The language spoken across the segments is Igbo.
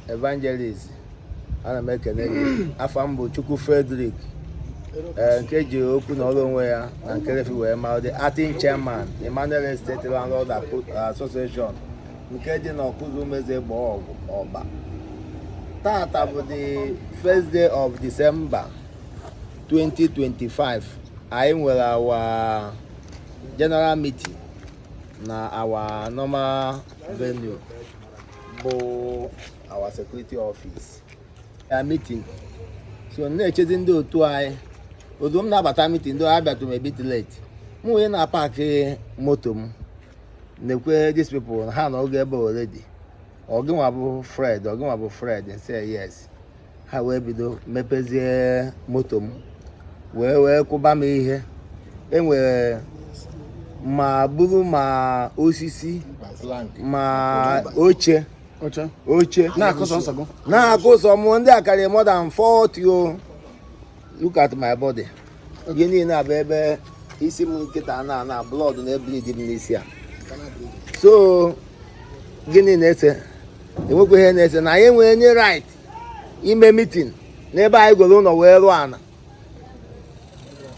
evangelist ana m ekene gị afọ m bụ Chukwu Frederick nke ji okwu na ọrụ onwe ya na nkerefi wee ma the acting chairman Emmanuel State Landlord Association nke dị n'Ọkụzụ Umeze Gbọọ Ọba. Tata bụ the first day of December 2025. anyị nwere our general meeting na our normal venue bụ our security office meeting. So na-echezi ndị otu anyị otu m na-abata meeting ndị abịatụ m a bit late m wee na-apaki moto m na-ekwe these people ha na oge ebe already ọgịnwa bụ Fred say yes. Ha wee bido mepezie moto m wee kwụba m ihe enwere ma buru ma osisi ma oche na-akụsọ m ndị akarị more than 40. Look at my body. Ihe niile abụ ebe isi m nkịta na blood na-ebleed m n'isi a. So gịnị na-ese enwekwa ihe na-ese na anyị enwere nye right ime meeting n'ebe anyị goro ụlọ wee rụọ ana.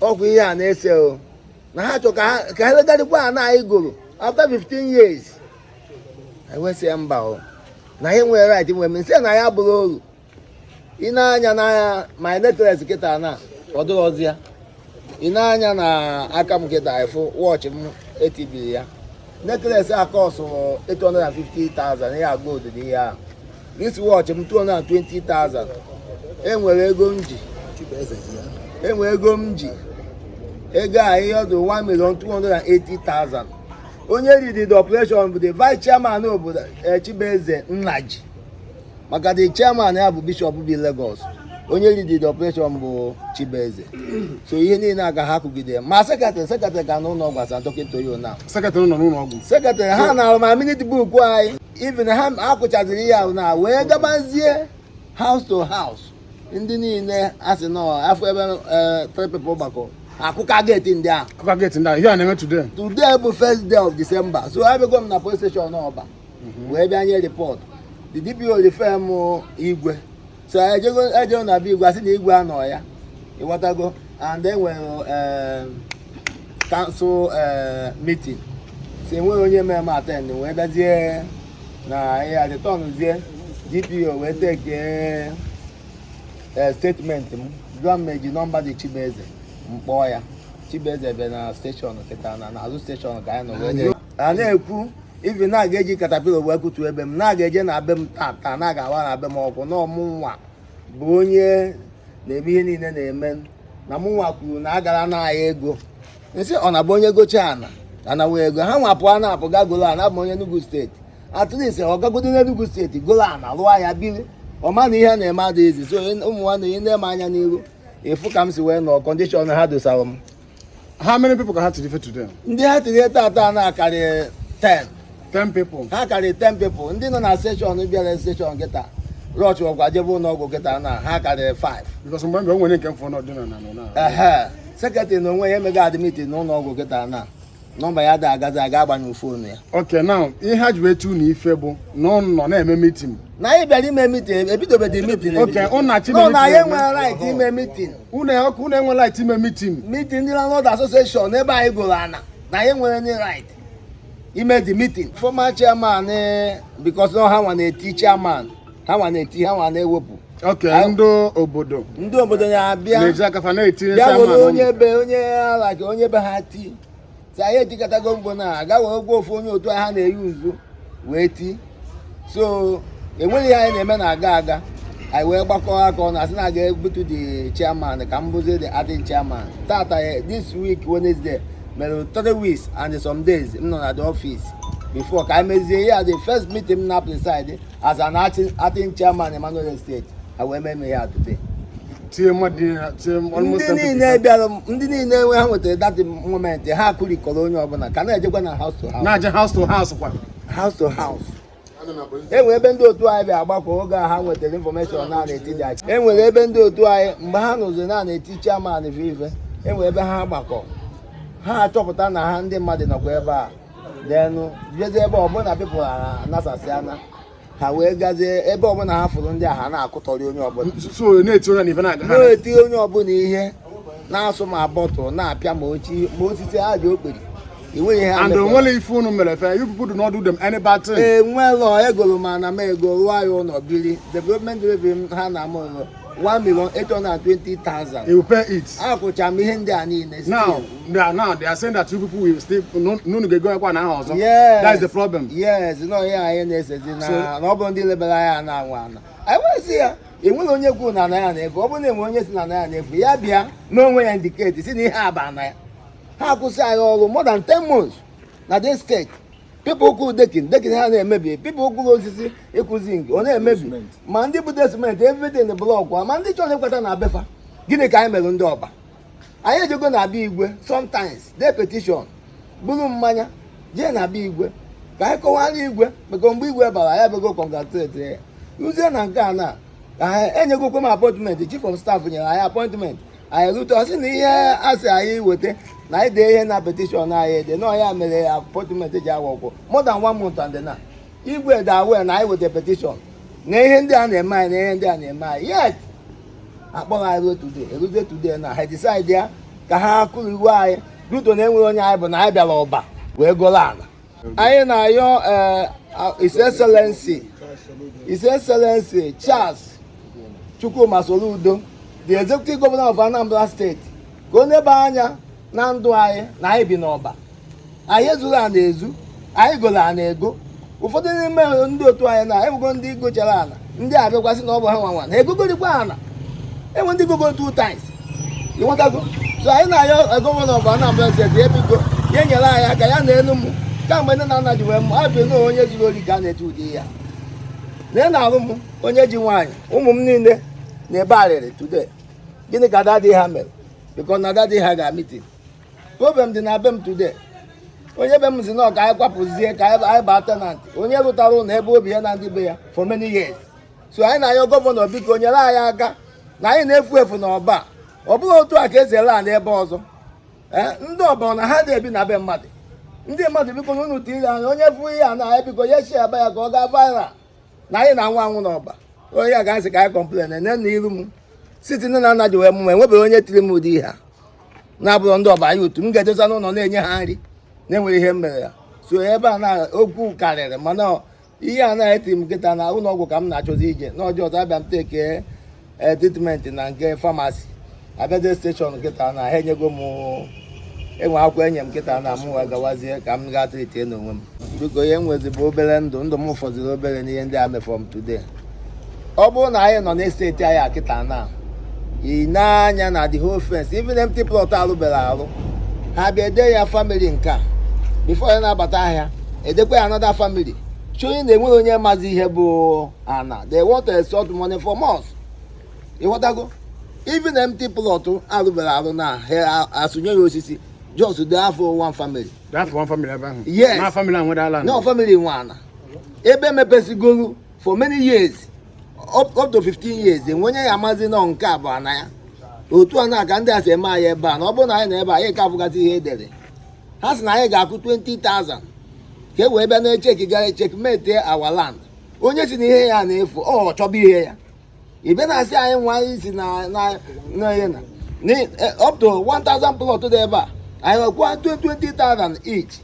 Ọkwa ihe a na-ese o na ha chọ ka ha legarịkwa ana anyị goro after 15 years. I wee sị mba o na anyị nwere right nwe m nsị na ya bụrụ oru ị na-anya na my necklace kịta na ọdụrọzi ya ị na-anya na aka m kịta efu wọchị m etibiri ya necklace aka ọsụrụ 850,000 ya gold dị ya. This watch m 220,000. Enwere ego m ji ego ahụ ọdụ 1,280,000. onye lead the operation bụ the vice chairman obodo Chibeze Nnaji maka the chairman ya bụ Bishop bi Lagos. Onye lead the operation bụ Chibeze. So ihe niile aga ha kụgide ma secretary ka n'ụlọ ọgwụ asa talking to you now. Secretary nọ n'ụlọ ọgwụ. Secretary ha na ma minute book anyị even ha akụchaziri ya na wee gabazie house to house. Ndị niile asị nọ afọ ebe 3 people gbakọ akụka gate ndị a. Akụka gate ndị a ihe a na-eme today. Today bụ first day of December. So I go na police station Ọba. Wee bịa nye report. The DPO refer m Igwe. So ejego na be Igwe asị na Igwe anọ ya. Ịghọtago and then when council meeting. So enweghị onye mere m attend wee bịazie na ya return DPO wee take statement m gwa m eji nọmba dị Chibeze mkpọ ya. Chibeze bịa na station kịta na azụ station ka anyị nọ wee a na-ekwu ivi na-aga eji katapila wee kutu ebe m na-aga eje na be m tata na-aga awa na be m ọkụ na ọmụnwa bụ onye na-eme ihe niile na-eme na mụnwa kwuru na agara na aya ego nsị ọ na-abụ onye gocha ana wee ego ha nwapụ a na-apụ ga golo ana bụ onye Enugu steeti at least ọ gagodo n'Enugu steeti golo ana lụọ ya biri ọma na ihe na-eme adịghịzi. So ụmụ nwanne ihe na-eme anya n'iru efu ka m si wee nọ condition ha dosara m. How many people ka ha tiri today? Ndị ha tiri tata na-akarị 10 people. Ha karịrị 10 people. Ndị nọ na station bịara station kịta rọch ọgwa jebe ụlọọgwụ kịta na ha karịrị 5. Because mgbe o nwere nke mfọ nọ dị na secretary na onwe ya emega admit na ụlọọgwụ kịta na nọmba ya da agazi aga agbanyụ fonu ya. Okay, now ihe ha ji etu na ife bụ na ọ nọ na-eme meeting. Na anyị bịara ime meeting ebidobedi meeting. Okay, ọ na-achị meeting. Na anyị nwere right ime meeting. Unu enwe right ime meeting. Meeting ndị Landlord Association ebe anyị gụrụ ana na anyị nwere any right ime the meeting. Former chairman because no ha nwa na-eti chairman ha nwa na-ewepụ. Okay, ndị obodo na-abịa na-eji aka fa na-eti chairman onye ala ka onye be ha ti. Sa anyị etikatago mgbo na aga wee gwa ofu onye otu ha na-eyi uzu wee ti. So enweghị ihe anyị na-eme na aga anyị wee gbakọ aka na asị na aga ebutu the chairman ka m bụzie the acting chairman. Tata this week Wednesday mere 3 weeks and some days m nọ na the office before ka I mezie ya the first meeting m na preside as an acting chairman Emmanuel State. I wee mee ya today. Ndị niile enwe ha nwetara that moment ha kụrikọrọ onye ọbụla ka na-ejekwa na house to house. Na-eje house to house kwa. House to house. Enwere ebe ndị otu anyị bịa agbakọ oge ha nwetara information na-eti dị achị. Enwere ebe ndị otu anyị mgbe ha nụziri na-eti chairman vive enwere ebe ha gbakọ ha achọpụta na ha ndị mmadụ nọkwa ebe a denu jezi ebe ọbụla people na-asasị ana ha wee gazie ebe ọbụla ha fụrụ ndị a ha na-akụtọrị onye ọbụla so na-eti onye n'ife na-aga ha na-eti onye ọbụla ihe na-asụ ma bọtụl na-apịa ma osisi ha dị okperi enweghị ha and onwere ife unu mere fe you people do not do them any bad thing. enwelọ egoro ma na m ego rụọ ya ụlọ biri development levy ha na m ụlọ 1,820,000. You will pay it. Akwụcha m ihe ndị a niile now they are saying that you people will still no go ekwa na ha ọzọ. Yes, that is the problem. Yes, no ihe anyị na-esezi na ọ bụ ndị lebara ya na-anwa ana anyị wezi ya enwere onye kwuru na ya na-efu ọ bụrụ na enwe onye si na ya na-efu ya bịa n'onwe ya indicate si na ihe aba na ya ha kwụsị anyị ọrụ more than 10 months na this state. People kwuru dekin ha na-emebi people kwuru osisi ịkụzi nke ọ na-emebi ma ndị bude cement everything blọkụ ma ndị chọrọ ịkweta na befa gịnị ka anyị mere ndị ọba anyị ejego na-abịa igwe sometimes de petition buru mmanya jee na-abịa igwe ka anyị kọwara igwe maka mgbe igwe bara ya bego congratulate ya ruzie na nke a na ka enyegokwe m appointment chief of staff nyere anyị appointment anyị rute ọ sị na ihe asị anyị weta na anyị dee ihe na petition anyị ede na ya mere appointment ji akwụkwọ more than 1 month and na igwe dị aware na anyị weta petition na ihe ndị a na-eme anyị na ihe ndị a na-eme anyị yet akpọrọ anyị eruzie today na ha decide ya ka ha kụrụ iwu anyị ruto na enwere onye anyị bụ na anyị bịara ọba wee goro ala anyị na-ayọ His Excellency Charles Chukwuma Soludo, the Executive Governor of Anambra State, ka ọ nebe anya na ndụ anyị na anyị bi n'ọba anyị ezuru ana ezu anyị goro ana ego ụfọdụ n'ime ndị otu anyị na enwego ndị gochara ana ndị abịakwasị na ọ bụ ha nwa na egogorikwa ana enwe ndị gogo 2 times ịnwetago so anyị na-ayọ gọvanọ of Anambra State ebigo ya nyere anyị aka ya na elu m kamgbe nne na nna ji wee m abịa na onye zuru ori ka a na-eti ụdị ya na na-alụ m onye ji nwaanyị ụmụ m niile na-ebe arịrị today gịnị ka dadi ha mere because na dadi ha ga-meeting problem dị na be m today onye be m si na ka anyị kwapụzie ka anyị baa tenant onye rụtara ụlọ ebe obi ya na ndị be ya for many years so anyị na-ayọ gọvanọ biko nyere anyị aka na anyị na-efu efu n'ọba ọ bụrụ otu a ka esi ele ala ebe ọzọ ndị ọba na ha na-ebi na be mmadụ ndị mmadụ biko na unu tiri anya onye fụ ihe a na anyị biko ya shi aba ya ka ọ gaa viral na anyị na-anwụ anwụ n'ọba onye a ga-asị ka anyị kọmplen ene na iru m site nne na nna ji wee mụma enwebeghị onye tiri m ụdị ihe a na-abụrụ ndị ọba anyị otu m ga-edosa n'ụlọ na-enye ha nri na-enwere ihe mere ya so ebe a na okwu karịrị mana ihe a na-etiri m nkịta na ụlọ ọgwụ ka m na-achọzi ije na ọjọọ ọzọ abịa m teke tritment na nke famasi abịaje steshọn nkịta na ha enyego m enwe akwụkwọ enye m nkịta na m wee gawazie ka m gaa tritie n'onwe m biko ihe nwezi bụ obere ndụ m fọziri obere n'ihe ndị a mefọm today ọ bụrụ na anyị nọ n'esteti anyị akịta na ị na-anya na the whole fence even empty plot alụbere alụ ha bịa ede ya family nke a before ya na-abata ahịa edekwa ya another family showing na enweghị onye mazi ihe bụ ana they want to extort money from us ịghọtago even empty plot alụbere alụ na ha asụnye ya osisi just dey have one family ebe ahụ yes na family ahụ nwere ala no family nwe ana ebe mepesigoro for many years up to 15 years enwe onye ya amazi nọ nke a bụ ana ya otu a na-aka ndị a si eme anyị ebe a na ọ bụrụ na anyị na ebe anyị ka afụgasị ihe edere ha sị na anyị ga-akwụ 20,000 ka e wee bịa na-echeki gara checkmate our land onye si na ihe ya na-efu ọ chọba ihe ya ị bịa na-asị anyị nwa anyị si na ihe na up to 1,000 plot dị ebe a anyị nwekwa 20,000 each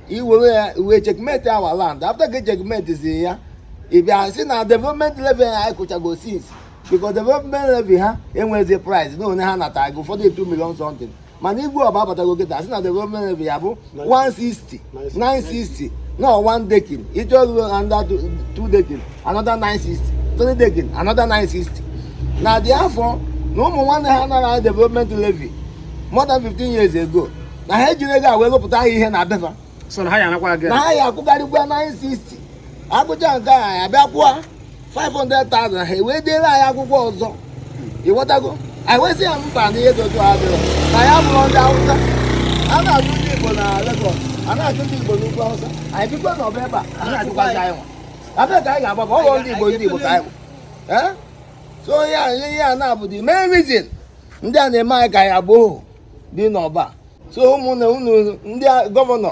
iwere ya wee checkmate our land after ga checkmate si ya ị bịa sị na development levy anyị kwụchago since because development levy ha enwezi price na onye ha natara gị ụfọdụ 2 million something mana igwe ọba abatago kịta sị na development levy ya bụ 160 960 no 1 dekin ịchọrụ under 2 dekin another 960 3 dekin another 960 na dị afọ na ụmụ nwanne ha nara development levy more than 15 years ago na ha ejiri ego a wee lụpụta ha ihe na befa so na ha ya akwụgarịkwa 960 agụcha nke a abịakwụa 500,000 ha wee deere anyị akwụkwọ ọzọ ịghọtago anyị wesị ya mba na ihe dodo adịrọ na ya bụrụ ndị Hausa a na-achụ ndị Igbo na Lagos a na-achụ ndị Igbo n'ugwu Hausa anyị bikwa na ọba ebe a na-achụkwazi anyị nwa abịa ka anyị ga-agbakọ ọghọ ndị Igbo ka anyị bụ so ihe a na-abụ the main reason ndị a na-eme anyị ka anyị abụọ dị n'ọba so ụmụnne unu ndị gọvanọ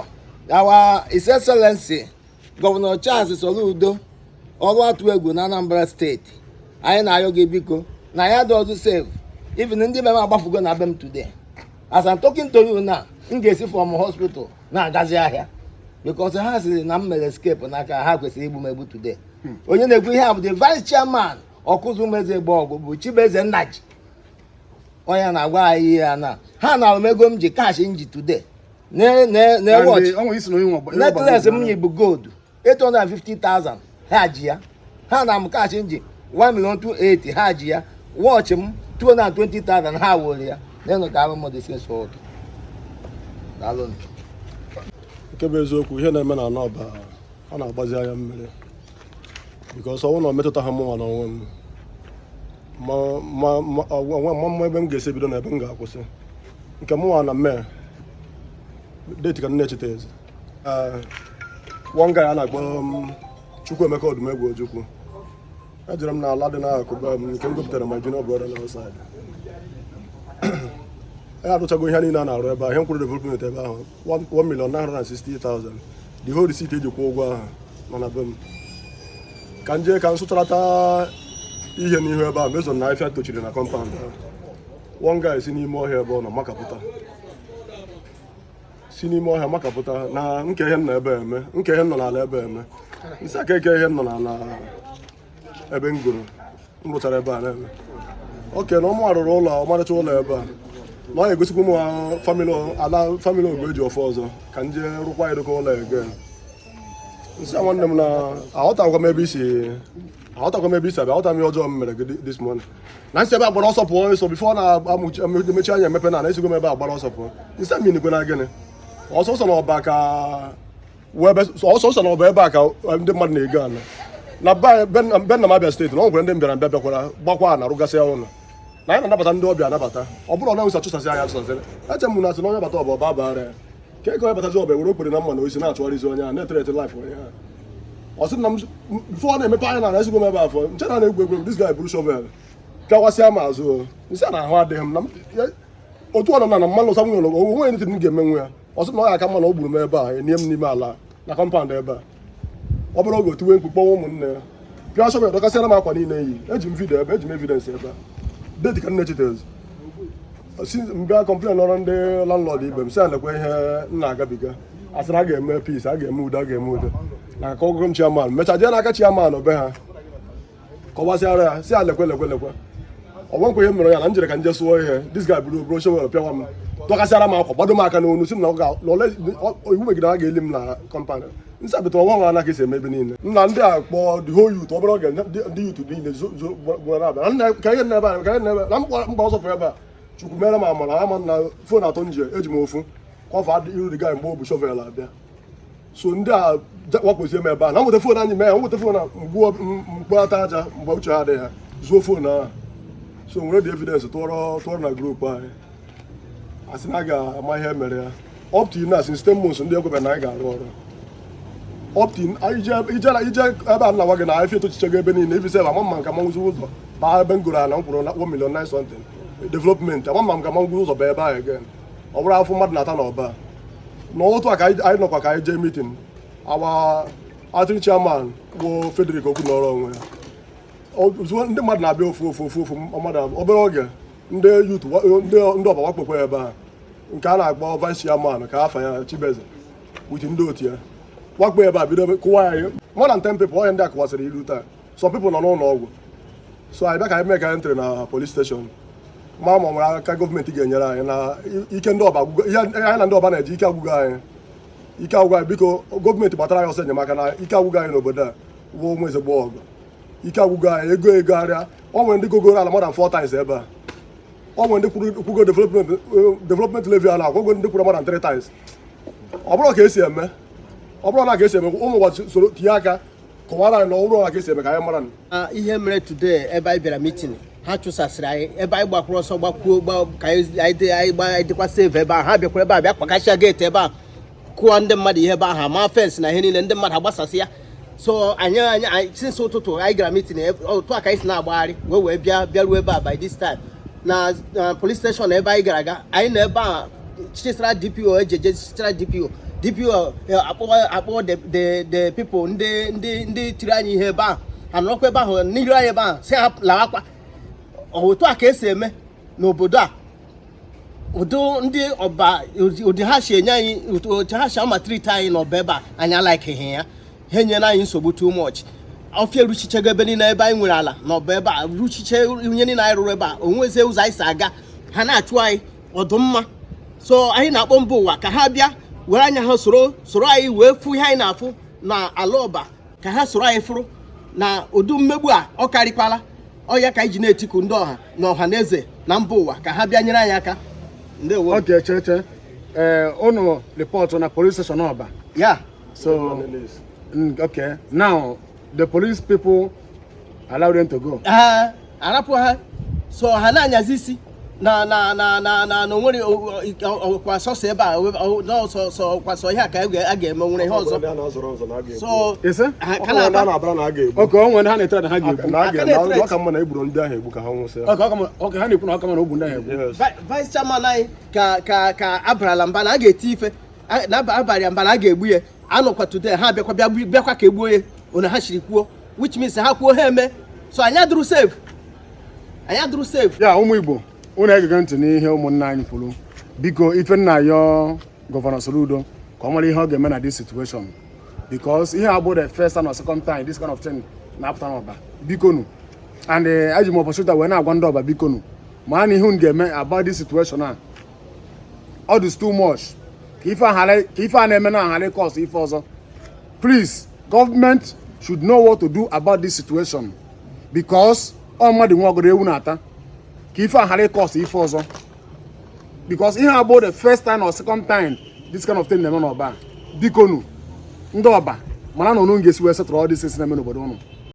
our His Excellency Gọvanọ Charles Soludo ọrụ atụ egwu na Anambra steeti anyị na-ayọ gị biko na ya dị ọzọ save even ndị meme agbafugo na be m today as I'm talking to you now m ga-esi from hospital na-agazi ahịa because ha sịrị na m mere escape n'aka ha kwesịrị igbu m egbu today onye na-ekwu ihe a bụ the vice chairman ọkụzụ meze egbe ọgụ bụ Chibeze Nnaji onye na-agwa anyị ihe ya na ha na omego m ji cash nji today necklace m yi bụ gold 850,000 ha ji ya ha na m cash nji 1,280,000 ha ji ya watch m 220,000 ha were ya n'elu ka abụ mmadụ isi nsọ ụtụ daalụ. nke bụ eziokwu ihe na-eme na Anọba ọ na-agbazi anya mmiri because ọnwụ na ọ metụta ha mụnwa n'onwe m ma ebe m ga-esi bido na ebe m ga-akwụsị nke mụnwa na mee deti ka nne echeta ezi one guy a na-akpọ Chukwuemeka Odumegwu Ojukwu ejere m na ala dị n'akụ be m nke m gụpụtara my junior brother na outside ya adụchago ihe niile a na-arụ ebe ahụ ihe nkwụrụ development ebe ahụ 1,960,000 the whole receipt eji kwụọ ụgwọ ahụ nọ na be m ka m jee ka m sụcharata ihe n'ihu ebe ahụ mezo na afịa tochiri na compound ahụ one guy si n'ime ọhịa ebe ọ nọ makapụta na nke ihe nọ ebe eme nke ihe nọ n'ala ebe eme isi aka eke ihe nọ n'ala ebe m gụrụ m rụchara ebe a na-eme oke na ọmụ arụrụ ụlọ ọmarịcha ụlọ ebe a na ọ ga-egosikwa m famili ogbe eji ọfọ ọzọ ka m jee rụkwa ya dịka ụlọ ege nsị a nwanne m na aghọtakwa m ebe isi abịa aghọta m ihe ọjọọ m mere gị this morning na nsị ebe agbara ọsọ pụọ eso bifo na-emechi anya emepe na esigo m ebe agbara ọsọ pụọ nsị m inikwe na gịnị ọsọsọ na ọba ebe a ka ndị mmadụ na-ego ala na be nna m Abịa steeti na ọ nwere ndị mbịara mbịa bịakwara gbakwa na arụgasịa ụlọ na anyị na-anabata ndị ọbịa anabata ọ bụrụ na nwesa chụsasị anya achụsasịrị eche m na asị na onye bata ọba abara ya ka ego batazi ọbịa were okwere na mma na oisi na-achụgharịzi onye a na-etere ete laif onye ha ọ sị na m bifo ọ na-emepe anya na ezigbo m ebe afọ nche na na-egwu egwu dis guy buru shovel pịawasịa m azụ nsị a na ahụ adịghị m na otu ọnọ na mmanụ ụsa nwere onwe nyetere m ga-emenwu ya ọ sị na ọ ga aka mma na o gburu m ebe a enye m n'ime ala na kọmpaụnd ebe a ọ bụrụ oge otiwe mkpu kpọnwa ụmụnne ya pịa shovel dọkasịara m akwa niile yi eji m vidio ebe eji m evidensị ebe a deti ka nne chitezi mbịa kọmplen ọrụ ndị landlord ibe m si alekwa ihe m na-agabiga asịrị a ga-eme peace a ga-eme udo na ka ọgụgụ m chiaman mecha jee n'aka chiaman be ha kọwasịara ya si alekwe ọ nwenkwa ihe mere ya na m jere ka nje sụọ ihe dis guy buru showel pịawa m dọkasịara m akwa gbado m aka n'onu si m na iwu megide ha ga-eli m na kọmpanị nsị abịta ọnwa nwa anaghị esi eme ebe niile nna ndị a kpọọ the whole youth ọ bụrụ oge ndị youth niile abịa ka ihe n'ebe na mgba ọsọ pụrụ ebe a Chukwu mere m amara ama na fon atọ nje eji m ofu kwafa iru dị gaa mgbe o bu shovel abịa so ndị a wakpozie m ebe a na nweta fon anyị mee ya nweta fon na mkpọata aja mgbe uche ha adịghị ha zuo fon ahụ so nwere dị evidence tụọrọ na grupu anyị a sị na a ga-ama ihe mere ya up to na since 10 months ndị ekwebe na anyị ga-arụ ọrụ optin ije ebe a na-agwa gị na afọ etochichego ebe niile ifise ama mma nka manwụzi ụzọ baa ebe m gụrụ ala m kwụrụ na 1,900,000 something development ama mma nka manwụzi ụzọ baa ebe ahụ again ọ bụrụ afọ mmadụ na-ata na ọba na otu a ka anyị nọkwa ka anyị jee meeting our acting chairman bụ Frederick Okwunọrọ onwe ya ndị mmadụ na-abịa ofu mmadụ obere oge ndị youth ndị ọba wakpokwa ebe a nke a na-akpọ vice chairman ka afa ya Chibeze with ndị otu ya wakpo ebe a bido kụwa ya more than 10 people onye ndị a kụwasịrị ilu taa some people nọ n'ụlọ ọgwụ so anyị bịa ka anyị mee ka anyị ntịrị na police station ma nwere aka gọọmenti ga-enyere anyị na ike ndị ọba anyị na ndị ọba na-eji ike agwụgo anyị biko gọọmenti gbatara anyị ọsọ enyemaka na ike agwụgo anyị n'obodo a wuo ụmụ ezigbo ọgụ ike agwụgo anyị ego arịa ọ nwere ndị gogoro ala more than 4 times ebe a ọ nwere ndị kwugo development levy ala agwụgo ndị kwuru more than 3 times ọ bụrụ ka esi eme ụmụ ụwa soro tinye aka kọwara anyị na ọ bụrụ ka esi eme ka anyị mara ihe mere today ebe anyị bịara meeting ha chụsasịrị anyị ebe anyị gbakwuru ọsọ gbakwuo ka anyị dịkwa save ebe ahụ ha bịakwara ebe a bịa kpakasịa geeti ebe a kụọ ndị mmadụ ihe ebe ahụ ma fensị na ihe niile ndị mmadụ agbasasị ya so anyị since ụtụtụ anyị gara meeting otu a ka anyị si na-agbagharị wee bịaruo ebe a by this time na police station ebe anyị gara aga anyị na ebe a chịchara DPO ejeje chịchara DPO akpọ the people ndị tiri anyị ihe ebe a anọkwa ebe ahụ n'iru anyị ebe ahụ si ha lawakwa otu a ka esi eme n'obodo a ndị ọba ụdị ha si enye anyị otu ha si amatriti anyị n'ọba ebe a anyị alaikighi ya ha enyela anyị nsogbu too much ọfịa eruchichego ebe niile ebe anyị nwere ala n'ọba ebe a ruchiche ihe niile anyị rụrụ ebe a onwezie ụzọ anyị si aga ha na-achụ anyị ọdụmma so anyị na-akpọ mba ụwa ka ha bịa were anya ha soro anyị wee fụ ihe anyị na-afụ na ala ọba ka ha soro anyị fụrụ na udu mmegbu a ọ karịkwala ọya ka anyị ji na-etiku ndị ọha na ọha na eze na mba ụwa ka ha bịa nyere anyị aka ndewo. Okay, cheche unu report na police station Oba. Yeah. So okay, now the police people allow them to go. Arapụ ha so ha na-anyazi isi na onwere kwa sọsọ ebe a n'ọsọ kwa sọ ihe a ka a ga-eme nwere ihe ọzọ so ka na-abara na a ga-egbu oke onwe ha na-etere na ha ga-egbu ọ ka mma na egburu ndị ahụ egbu ka ha nwụsị oke ha na-ekwu na ọka mana ogbu ndị ahụ egbu vice chairman anyị ka abarala mba na a ga-eti ife na abalị mba na a ga-egbu ya anọkwa today ha bịakwa ka egbuo ya ona ha shiri kwuo which means ha kwuo ha eme so anyị adụrụ save ya ụmụ Igbo unu egege ntị n'ihe ụmụnna anyị kwuru biko ife nna ya Gọvanọ Soludo ka ọ mara ihe ọ ga-eme na this situation because ihe abụ the first and second time this kind of thing na-apụta n'ọba bikonu and eji m opportunity wee na-agwa ndị ọba bikonu ma na ihe unu ga-eme about this situation a all this too much ka ife a na-eme na aghara cause ife ọzọ please government should know what to do about this situation because ọ mmadụ nwe ọgọdọ ewu na-ata ka ife aghara cause ife ọzọ because ihe abụ the first time or second time this kind of thing na-eme n'ọba bikonu ndị ọba mana na unu ga-esi wee setụrụ all this na-eme n'obodo unu